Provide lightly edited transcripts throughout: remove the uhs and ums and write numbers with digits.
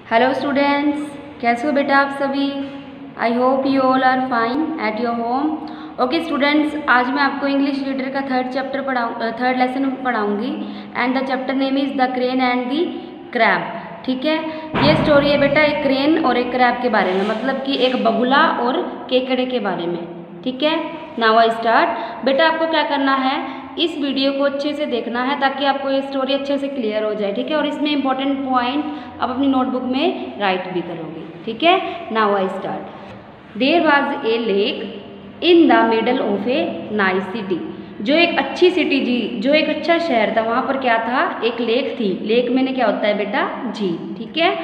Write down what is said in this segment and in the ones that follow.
Hello students, कैसे हो बेटा आप सभी। I hope you all are fine at your home. Okay students, आज मैं आपको इंग्लिश रीडर का थर्ड लेसन पढ़ाऊंगी and the chapter name is the crane and the crab. ठीक है, ये स्टोरी है बेटा एक क्रेन और एक क्रैब के बारे में, मतलब कि एक बगुला और केकड़े के बारे में। ठीक है, नाउ आई स्टार्ट। बेटा आपको क्या करना है, इस वीडियो को अच्छे से देखना है ताकि आपको ये स्टोरी अच्छे से क्लियर हो जाए। ठीक है, और इसमें इंपॉर्टेंट पॉइंट आप अपनी नोटबुक में राइट भी करोगे। ठीक है, now I start. There was a lake in the middle of a nice city. जो एक अच्छी सिटी जो एक अच्छा शहर था, वहाँ पर क्या था, एक लेक थी। लेक में क्या होता है बेटा, झील। ठीक है,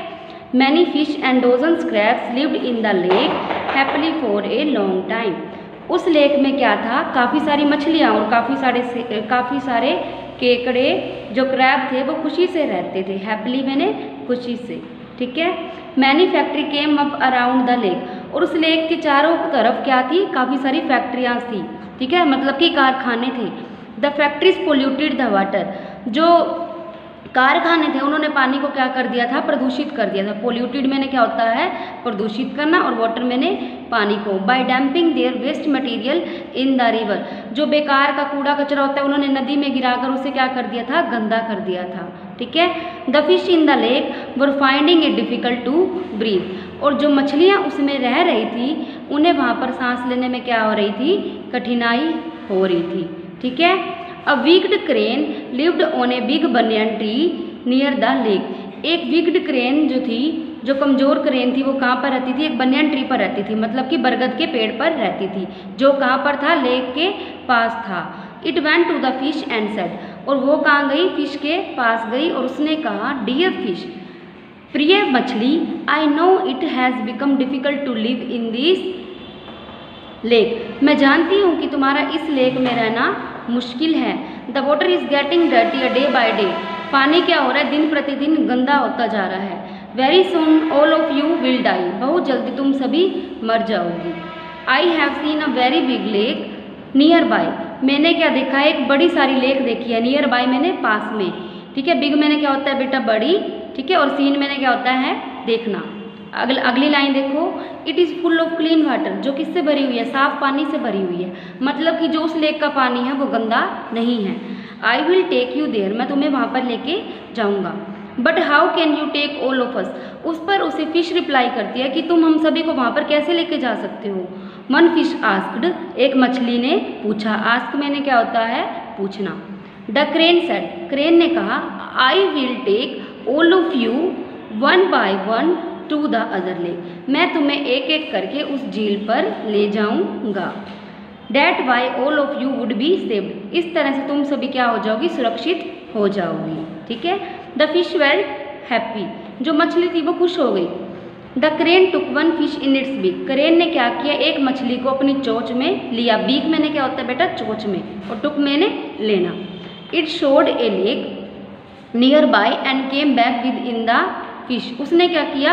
many fish and dozens crabs lived in the lake happily for a long time. उस लेक में क्या था, काफ़ी सारी मछलियाँ और काफ़ी सारे केकड़े जो क्रैब थे वो खुशी से रहते थे। हैप्पीली मैंने खुशी से। ठीक है, many factory came up around the lake. और उस लेक के चारों तरफ क्या थी, काफ़ी सारी फैक्ट्रियाँ थी। ठीक है, मतलब कि कारखाने थे। The factories polluted the water. जो कारखाने थे उन्होंने पानी को क्या कर दिया था, प्रदूषित कर दिया था। पोल्यूटेड मैंने क्या होता है, प्रदूषित करना, और वाटर मैंने पानी को। By dumping their waste material in the river. जो बेकार का कूड़ा कचरा होता है उन्होंने नदी में गिराकर उसे क्या कर दिया था, गंदा कर दिया था। ठीक है, the fish in the lake were finding it difficult to breathe. और जो मछलियाँ उसमें रह रही थी उन्हें वहाँ पर सांस लेने में क्या हो रही थी, कठिनाई हो रही थी। ठीक है, A wicked crane lived on a big banyan tree near the lake. एक wicked crane जो थी, जो कमज़ोर क्रेन थी, वो कहाँ पर रहती थी, एक बनियान ट्री पर रहती थी, मतलब कि बरगद के पेड़ पर रहती थी, जो कहाँ पर था, लेक के पास था। It went to the fish and said, और वो कहाँ गई, फिश के पास गई और उसने कहा, डियर फिश, प्रिय मछली, I know it has become difficult to live in this lake. मैं जानती हूँ कि तुम्हारा इस लेक में रहना मुश्किल है। The water is getting dirty day by day. पानी क्या हो रहा है, दिन प्रतिदिन गंदा होता जा रहा है। Very soon all of you will die. बहुत जल्दी तुम सभी मर जाओगी। I have seen a very big lake nearby. मैंने क्या देखा है, एक बड़ी सारी लेक देखी है। नियर बाय मैंने पास में। ठीक है, बिग मैंने क्या होता है बेटा, बड़ी। ठीक है, और सीन मैंने क्या होता है, देखना। अगली लाइन देखो, it is full of clean water. जो किससे भरी हुई है, साफ पानी से भरी हुई है, मतलब कि जो उस लेक का पानी है वो गंदा नहीं है। I will take you there. मैं तुम्हें वहाँ पर लेके जाऊँगा। But how can you take all of us. उस पर उसे फिश रिप्लाई करती है कि तुम हम सभी को वहाँ पर कैसे लेके जा सकते हो। One fish asked. एक मछली ने पूछा। आस्क मैंने क्या होता है, पूछना। The crane said. क्रेन ने कहा, I will take all of you one by one to the other lake. मैं तुम्हें एक एक करके उस झील पर ले जाऊंगा। That why all of you would be saved. इस तरह से तुम सभी क्या हो जाओगी, सुरक्षित हो जाओगी। ठीक है, द फिश वेल्ट हैप्पी। जो मछली थी वो खुश हो गई। The crane took one fish in its beak. Crane ने क्या किया, एक मछली को अपनी चोंच में लिया। बीक मैंने क्या होता है बेटा, चोंच में, और टुक मैंने लेना। It showed A lake near by and came back with in the fish. उसने क्या किया,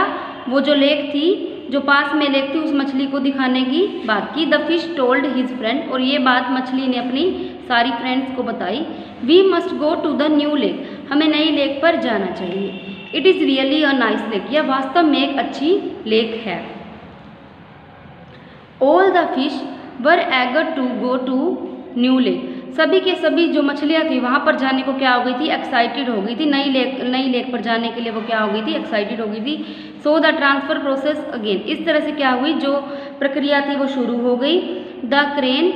वो जो लेक थी, जो पास में लेक थी, उस मछली को दिखाने की बात की। The fish told his friend. और ये बात मछली ने अपनी सारी फ्रेंड्स को बताई। We must go to the new lake. हमें नई लेक पर जाना चाहिए। It is really a nice lake. यह वास्तव में एक अच्छी लेक है। All the fish were eager to go to new lake. सभी के सभी जो मछलियाँ थी वहाँ पर जाने को क्या हो गई थी, एक्साइटेड हो गई थी। नई लेक पर जाने के लिए वो क्या हो गई थी, एक्साइटेड हो गई थी। So the transfer process again. इस तरह से क्या हुई, जो प्रक्रिया थी वो शुरू हो गई। The crane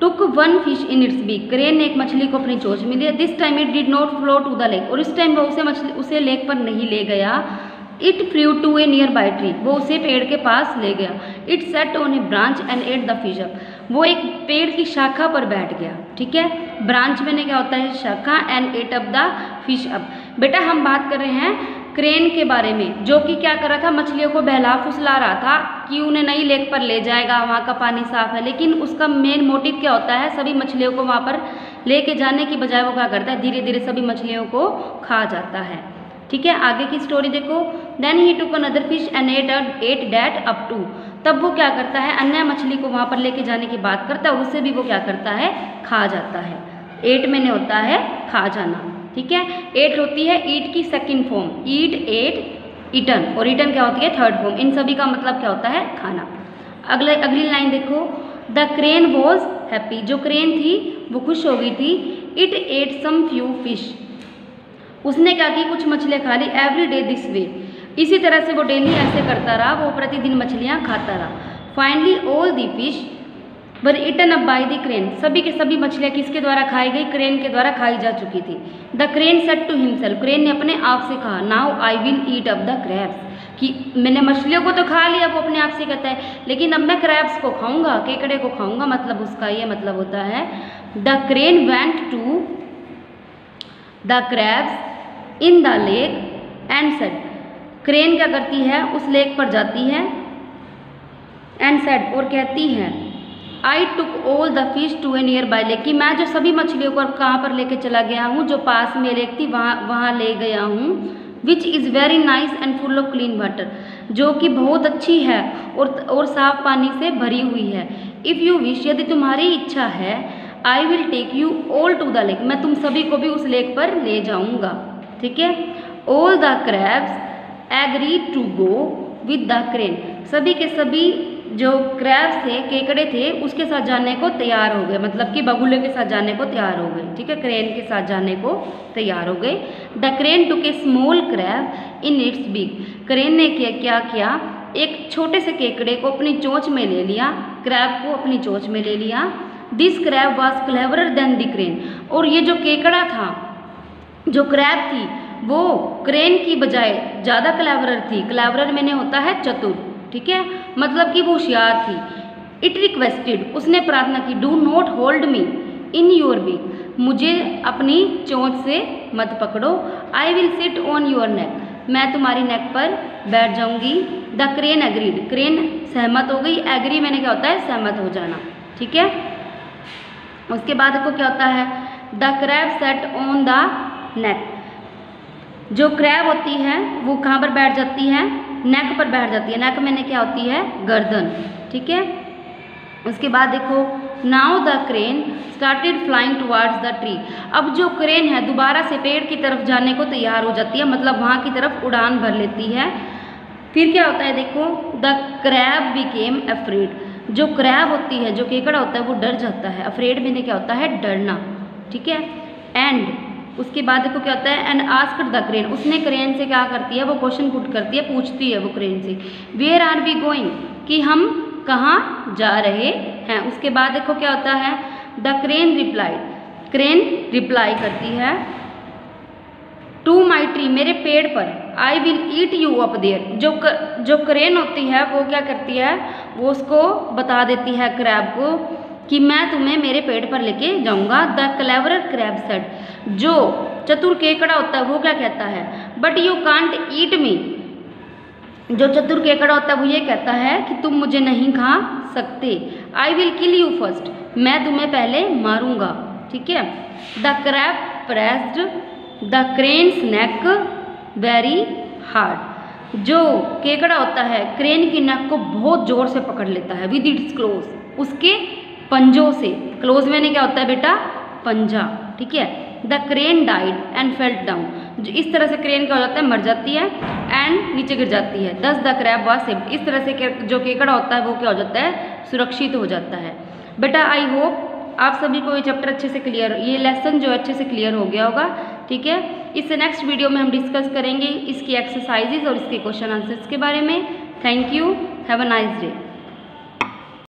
took one fish in its beak. Crane ने एक मछली को अपनी चोंच में लिया। This time it did not flew to the lake. और इस टाइम वो उसे लेक पर नहीं ले गया। It flew to a nearby tree. वो उसे पेड़ के पास ले गया। It sat on a branch and ate the fish up. वो एक पेड़ की शाखा पर बैठ गया। ठीक है, ब्रांच में क्या होता है, शाखा, and ate up the fish up. बेटा हम बात कर रहे हैं क्रेन के बारे में, जो कि क्या कर रहा था, मछलियों को बहला फुसला रहा था कि उन्हें नई लेक पर ले जाएगा, वहाँ का पानी साफ है। लेकिन उसका मेन मोटिव क्या होता है, सभी मछलियों को वहाँ पर लेके जाने की बजाय वो क्या करता है, धीरे धीरे सभी मछलियों को खा जाता है। ठीक है, आगे की स्टोरी देखो। Then he took another fish and ate that up too. तब वो क्या करता है, अन्य मछली को वहाँ पर लेके जाने की बात करता है, उससे भी वो क्या करता है, खा जाता है। एट मैंने होता है खा जाना। ठीक है, एट होती है ईट की सेकंड फॉर्म। ईट, एट, ईटन, और ईटन क्या होती है? Third form. इन सभी का मतलब क्या होता है? खाना। अगली लाइन देखो, द क्रेन वॉज हैप्पी। जो क्रेन थी वो खुश हो गई थी। It ate some few fish. उसने क्या की? कुछ मछलियाँ खा ली। Every day this way. इसी तरह से वो डेली ऐसे करता रहा, वो प्रतिदिन मछलियाँ खाता रहा। Finally all the fish were eaten up by the crane. सभी के सभी मछलियाँ किसके द्वारा खाई गई? क्रेन के द्वारा खाई जा चुकी थी। The crane said to himself. Crane ने अपने आप से कहा, now I will eat up the crabs. कि मैंने मछलियों को तो खा लिया, वो अपने आप से कहता है, लेकिन अब मैं क्रैब्स को खाऊंगा, केकड़े को खाऊंगा। मतलब उसका ये मतलब होता है, the crane went to the crabs in the lake and said. Crane क्या करती है? उस लेक पर जाती है, एंड सेड, और कहती है, I took all the fish to a nearby lake. कि मैं जो सभी मछलियों को कहाँ पर लेके चला गया हूँ? जो पास में लेक थी वहाँ ले गया हूँ। Which is very nice and full of clean water. जो कि बहुत अच्छी है और साफ पानी से भरी हुई है। इफ़ यू विश, यदि तुम्हारी इच्छा है, I will take you all to the lake. मैं तुम सभी को भी उस लेक पर ले जाऊँगा। ठीक है। All the crabs agree to go with the crane. सभी के सभी जो क्रैब्स थे, केकड़े थे, उसके साथ जाने को तैयार हो गए। मतलब कि बगुले के साथ जाने को तैयार हो गए। ठीक है, क्रेन के साथ जाने को तैयार हो गए। The crane took a small crab in its beak. Crane ने क्या किया? एक छोटे से केकड़े को अपनी चोंच में ले लिया, क्रैब को अपनी चोंच में ले लिया। This crab was cleverer than the crane. और ये जो केकड़ा था, जो क्रैब थी, वो क्रेन की बजाय ज़्यादा क्लेवरर थी। क्लेवरर मैंने होता है चतुर। ठीक है, मतलब कि वो होशियार थी। इट रिक्वेस्टेड, उसने प्रार्थना की, do not hold me in your beak. मुझे अपनी चोंच से मत पकड़ो। I will sit on your neck. मैं तुम्हारी नेक पर बैठ जाऊंगी। The crane agreed. क्रेन सहमत हो गई। एग्री मैंने क्या होता है? सहमत हो जाना। ठीक है। उसके बाद देखो क्या होता है, the crab set on the neck. जो क्रैब होती है वो कहाँ पर बैठ जाती है? नेक पर बैठ जाती है। नेक मैंने क्या होती है? गर्दन। ठीक है। उसके बाद देखो, now the crane started flying towards the tree. अब जो क्रेन है दोबारा से पेड़ की तरफ जाने को तैयार हो जाती है, मतलब वहाँ की तरफ उड़ान भर लेती है। फिर क्या होता है देखो, द क्रैब बिकेम अफ्रेड। जो क्रैब होती है, जो केकड़ा होता है, वो डर जाता है। अफ्रेड मैंने क्या होता है? डरना। ठीक है। एंड उसके बाद देखो क्या होता है, एंड आस्क्ड द क्रेन। उसने क्रेन से क्या करती है? वो क्वेश्चन पुट करती है, पूछती है वो क्रेन से, वेयर आर वी गोइंग, कि हम कहाँ जा रहे हैं। उसके बाद देखो क्या होता है, the crane replied. Crane reply करती है, टू माई ट्री, मेरे पेड़ पर, I will eat you up there. जो क्रेन होती है वो क्या करती है? वो उसको बता देती है क्रैब को कि मैं तुम्हें मेरे पेड़ पर लेके जाऊंगा। The cleverer crab said. जो चतुर केकड़ा होता है वो क्या कहता है? बट यू कांट ईट मी। जो चतुर केकड़ा होता है वो ये कहता है कि तुम मुझे नहीं खा सकते। I will kill you first, मैं तुम्हें पहले मारूंगा। ठीक है। The crab pressed the cranes neck very hard. जो केकड़ा होता है क्रेन की नेक को बहुत जोर से पकड़ लेता है, विद इट्स क्लोज, उसके पंजों से। क्लोज मैंने क्या होता है बेटा? पंजा। ठीक है। The crane died and felt down. जो इस तरह से क्रेन क्या हो जाता है? मर जाती है एंड नीचे गिर जाती है। दस द क्रैब वॉज सेव्ड। इस तरह से जो केकड़ा होता है वो क्या हो जाता है? सुरक्षित हो जाता है। बेटा आई होप आप सभी को ये चैप्टर अच्छे से क्लियर, ये लेसन जो अच्छे से क्लियर हो गया होगा। ठीक है। इससे नेक्स्ट वीडियो में हम डिस्कस करेंगे इसकी एक्सरसाइजेज और इसके क्वेश्चन आंसर्स के बारे में। Thank you. Have a nice day.